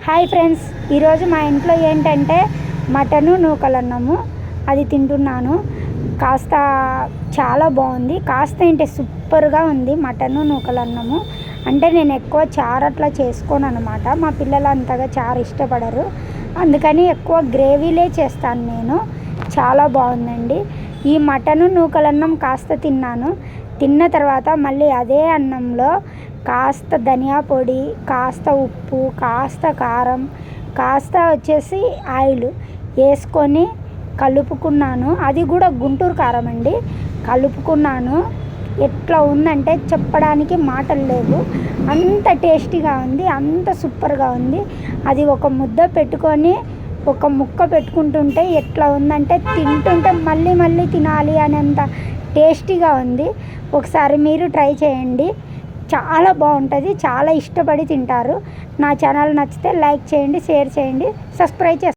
Hi friends, ఈరోజు మా ఇంట్లో ఏంటంటే మటను నూకలన్నము అది తింటున్నాను. చాలా బాగుంది. కాస్త ఏంటి సూపర్గా ఉంది మటను నూకలన్నము. అంటే నేను ఎక్కువ చారు అట్లా చేసుకోను అనమాట. మా పిల్లలు అంతగా చారు ఇష్టపడరు, అందుకని ఎక్కువ గ్రేవీలే చేస్తాను నేను. చాలా బాగుందండి. ఈ మటను నూకలన్నం కాస్త తిన్నాను. తిన్న తర్వాత మళ్ళీ అదే అన్నంలో కాస్త ధనియా పొడి, కాస్త ఉప్పు, కాస్త కారం, కాస్త వచ్చేసి ఆయిల్ వేసుకొని కలుపుకున్నాను. అది కూడా గుంటూరు కారం అండి. కలుపుకున్నాను. ఎట్లా ఉందంటే చెప్పడానికి మాటలు లేవు. అంత టేస్టీగా ఉంది, అంత సూపర్గా ఉంది. అది ఒక ముద్ద పెట్టుకొని ఒక ముక్క పెట్టుకుంటుంటే ఎట్లా ఉందంటే తింటుంటే మళ్ళీ మళ్ళీ తినాలి అనేంత టేస్టీగా ఉంది. ఒకసారి మీరు ట్రై చేయండి. చాలా బాగుంటుంది. చాలా ఇష్టపడి తింటారు. నా ఛానల్ నచ్చితే లైక్ చేయండి, షేర్ చేయండి, సబ్స్క్రైబ్ చేయండి.